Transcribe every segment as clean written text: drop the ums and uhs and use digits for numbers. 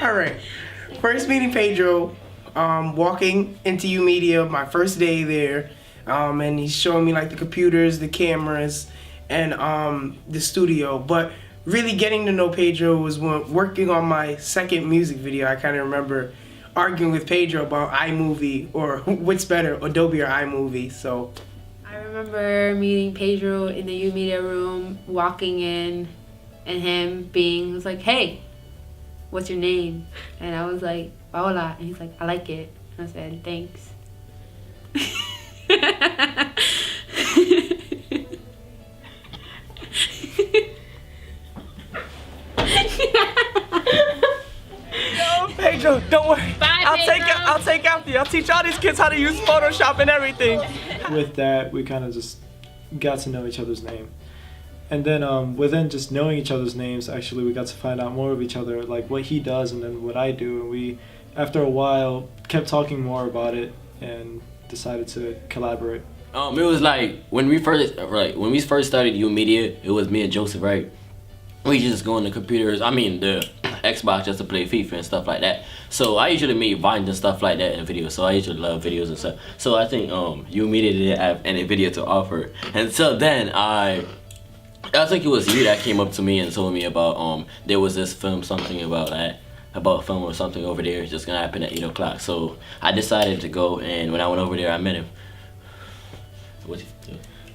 All right. First meeting Pedro, walking into YOUmedia, my first day there, and he's showing me like the computers, the cameras, and the studio. But really getting to know Pedro was when working on my second music video. I kind of remember arguing with Pedro about iMovie or what's better, Adobe or iMovie. So I remember meeting Pedro in the YOUmedia room, walking in, and him he was like, "Hey, what's your name?" And I was like, "Paola." And he's like, "I like it." And I said, "Thanks." Pedro, don't worry. Bye, I'll take after you. I'll teach all these kids how to use Photoshop and everything. With that, we kind of just got to know each other's name. And then within just knowing each other's names, actually, we got to find out more of each other, like what he does and then what I do. And we, after a while, kept talking more about it and decided to collaborate. It was like when we first started YOUmedia, it was me and Joseph, right? We just go on the computers, the Xbox, just to play FIFA and stuff like that. So I usually make vines and stuff like that in videos. So I usually love videos and stuff. So I think YOUmedia didn't have any video to offer. And so then I think it was you that came up to me and told me about there was this film, something about that. About film or something over there. It's just gonna happen at 8 o'clock. So I decided to go, and when I went over there, I met him. What?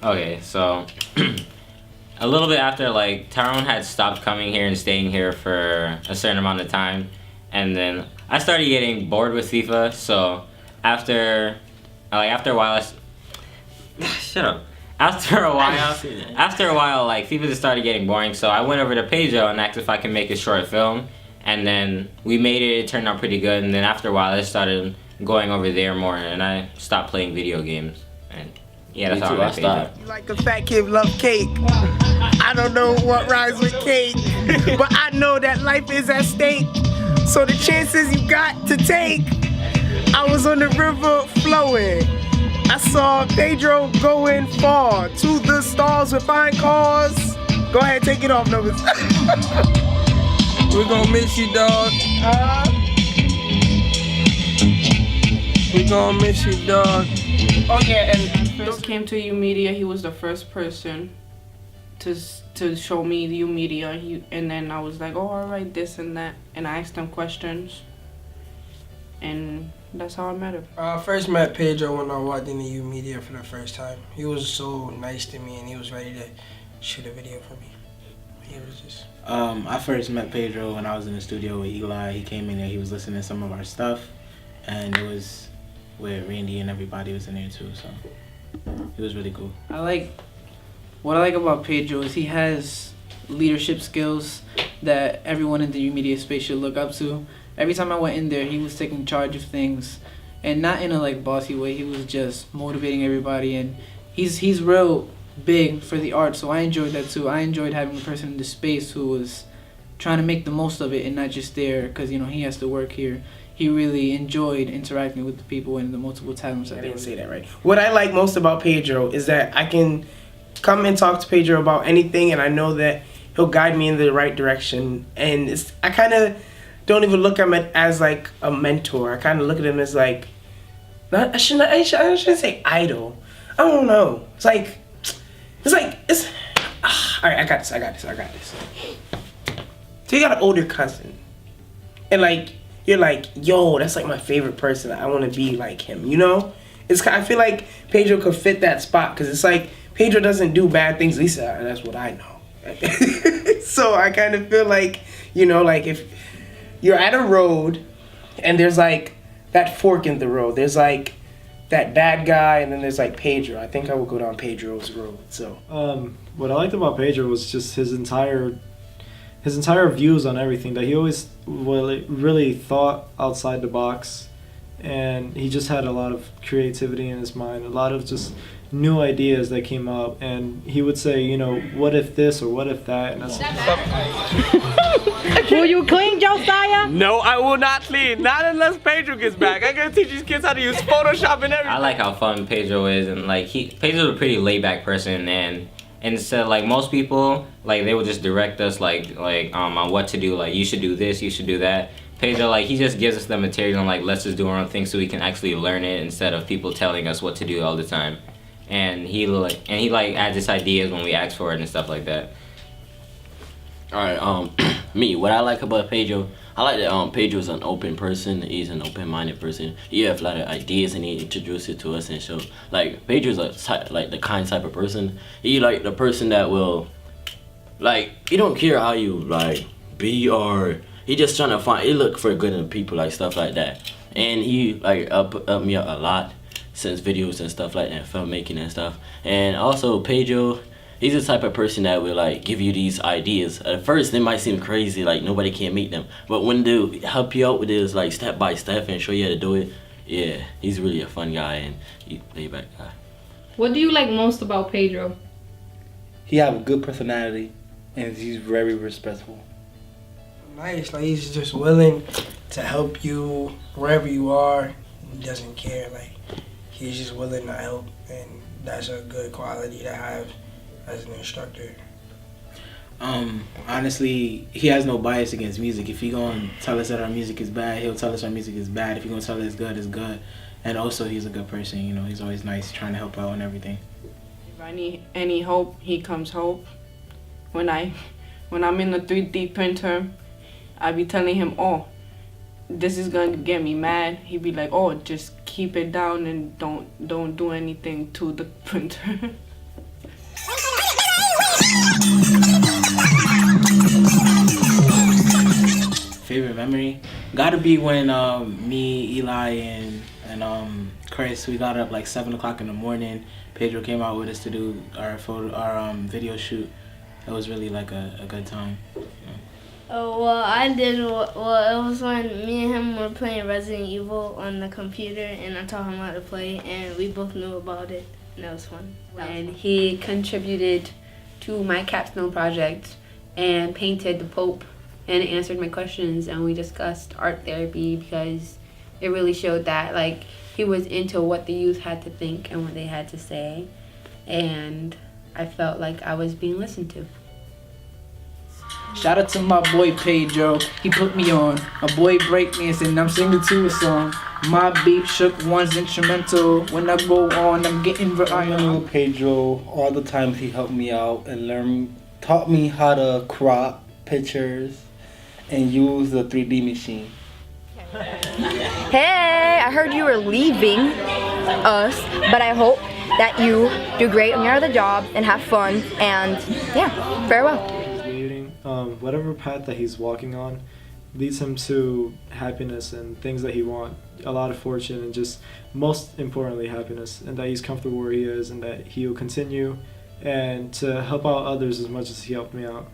Okay, so a little bit after, like, Tyrone had stopped coming here and staying here for a certain amount of time, and then I started getting bored with FIFA. So after a while, shut up. After a while, like, FIFA just started getting boring. So I went over to Pedro and asked if I could make a short film. And then we made it, it turned out pretty good, and then after a while I started going over there more, and I stopped playing video games. And yeah, that's how I stopped. You like a fat kid love cake. I don't know what rhymes with cake, but I know that life is at stake. So the chances you got to take. I was on the river flowing. I saw Pedro going far to the stars with fine cars. Go ahead, take it off, Novus. We're gonna miss you, dog. We're gonna miss you, dog. Oh yeah, and First came to YOUmedia, he was the first person to show me the YOUmedia, and then I was like, oh, alright, this and that, and I asked him questions, and that's how I met him. I first met Pedro when I walked into YOUmedia for the first time. He was so nice to me, and he was ready to shoot a video for me. He was just... I first met Pedro when I was in the studio with Eli. He came in there, he was listening to some of our stuff, and it was where Randy and everybody was in there too, so it was really cool. What I like about Pedro is he has leadership skills that everyone in the YOUmedia space should look up to. Every time I went in there, he was taking charge of things, and not in a like bossy way. He was just motivating everybody, and he's real big for the art, so I enjoyed that too. I enjoyed having a person in the space who was trying to make the most of it and not just there because he has to work here. He really enjoyed interacting with the people and the multiple talents that I didn't say that right. What I like most about Pedro is that I can come and talk to Pedro about anything, and I know that he'll guide me in the right direction. And I kind of don't even look at him as like a mentor. I kind of look at him as like, I shouldn't say idol. I don't know. It's like, all right, I got this. So you got an older cousin, and like, you're like, yo, that's like my favorite person. I want to be like him, I feel like Pedro could fit that spot, because it's like, Pedro doesn't do bad things, at least that's what I know. So I kind of feel like, like if you're at a road, and there's like that fork in the road, there's like that bad guy, and then there's like Pedro. I think I would go down Pedro's road. So what I liked about Pedro was just his entire views on everything, that he always really thought outside the box, and he just had a lot of creativity in his mind, a lot of just new ideas that came up, and he would say, what if this or what if that, and that's Will you clean, Josiah? No, I will not clean. Not unless Pedro gets back. I'm gonna teach these kids how to use Photoshop and everything. I like how fun Pedro is, and like Pedro's a pretty laid back person, and instead like most people, like they would just direct us like on what to do, like you should do this, you should do that. Pedro, like, he just gives us the material and like lets us do our own thing so we can actually learn it instead of people telling us what to do all the time. And he adds his ideas when we ask for it and stuff like that. Alright, me, what I like about Pedro, I like that Pedro's an open person. He's an open-minded person. He have a lot of ideas and he introduces it to us and show. Like, Pedro's like the kind type of person. He like the person that will, like, he don't care how you like be, or he just trying to he look for good in people, like stuff like that. And he like up me up a lot since videos and stuff like that, filmmaking and stuff. And also Pedro, he's the type of person that will like give you these ideas. At first they might seem crazy, like nobody can meet them, but when they help you out with this like step by step and show you how to do it, yeah, he's really a fun guy and he's a laid back guy. What do you like most about Pedro? He have a good personality and he's very respectful. Nice, like he's just willing to help you wherever you are. He doesn't care, like he's just willing to help, and that's a good quality to have as an instructor. Honestly, he has no bias against music. If he gonna tell us that our music is bad, he'll tell us our music is bad. If he gonna tell us it's good, it's good. And also, he's a good person. You know, he's always nice, trying to help out and everything. If I need any help, he comes help. When I'm in the 3D printer, I be telling him, oh, this is gonna get me mad. He'd be like, oh, just keep it down and don't do anything to the printer. Favorite memory? Gotta be when me, Eli, and Chris, we got up like 7 o'clock in the morning. Pedro came out with us to do our video shoot. It was really like a good time. Yeah. Oh, well, it was when me and him were playing Resident Evil on the computer, and I taught him how to play, and we both knew about it, and that was fun. And he contributed to my capstone project and painted the Pope and answered my questions, and we discussed art therapy because it really showed that like he was into what the youth had to think and what they had to say, and I felt like I was being listened to. Shout out to my boy Pedro. He put me on. My boy breakdancing and I'm singing to a song. My beat shook one's instrumental. When I go on, I'm getting I know Pedro, all the times he helped me out and taught me how to crop pictures and use the 3D machine. Hey, I heard you were leaving us, but I hope that you do great on your other job and have fun, and yeah, farewell. Whatever path that he's walking on leads him to happiness and things that he wants, a lot of fortune, and just most importantly happiness, and that he's comfortable where he is, and that he'll continue and to help out others as much as he helped me out.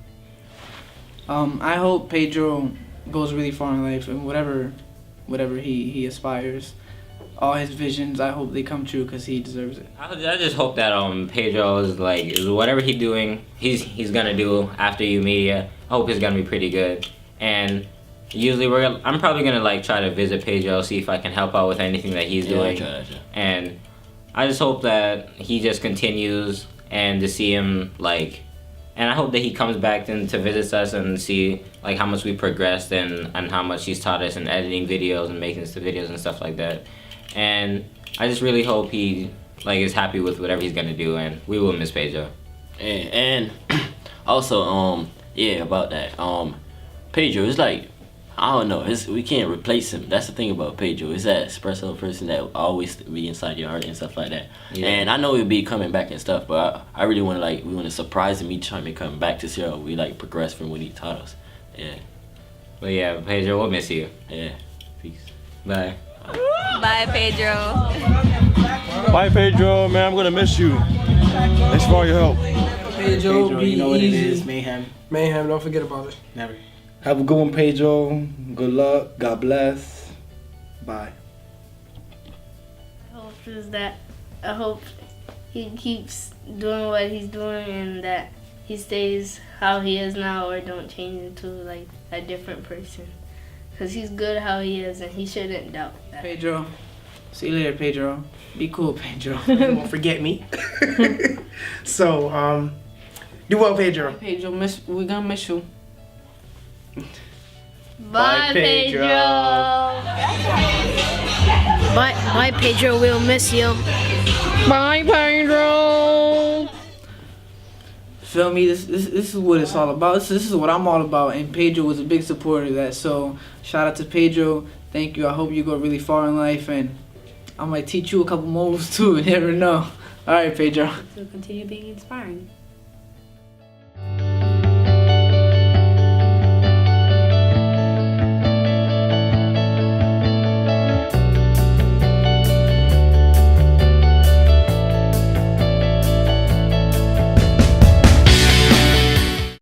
I hope Pedro goes really far in life and whatever he aspires, all his visions, I hope they come true because he deserves it. I just hope that Pedro is like whatever he's doing, he's gonna do after YOUmedia. I hope it's gonna be pretty good. And usually I'm probably gonna like try to visit Pedro, see if I can help out with anything that he's doing. Try. And I just hope that he just continues and to see him like. And I hope that he comes back then to visit us and see like how much we progressed and how much he's taught us in editing videos and making the videos and stuff like that. And I just really hope he like is happy with whatever he's gonna do, and we will miss Pedro. And also yeah, about that Pedro is like, I don't know, we can't replace him. That's the thing about Pedro. He's that espresso person that will always be inside your heart and stuff like that. Yeah. And I know he'll be coming back and stuff, but I really want to we want to surprise him each time he come back to see how we like progress from what he taught us. Yeah. But yeah, Pedro, we'll miss you. Yeah. Peace. Bye. Bye, Pedro. Bye, Pedro. Man, I'm gonna miss you. Thanks for all your help. Pedro, you know what it is, mayhem. Mayhem, don't forget about it. Never. Have a good one, Pedro. Good luck. God bless. Bye. I hope he keeps doing what he's doing and that he stays how he is now or don't change into like a different person. Because he's good how he is and he shouldn't doubt that. Pedro. See you later, Pedro. Be cool, Pedro. Don't forget me. So, do well, Pedro. Pedro, we're gonna miss you. Bye, Pedro. Bye, Pedro. We'll miss you. Bye, Pedro. Feel me? This is what it's all about. This is what I'm all about, and Pedro was a big supporter of that. So shout out to Pedro. Thank you. I hope you go really far in life, and I might teach you a couple moves too. You never know. All right, Pedro. So continue being inspiring.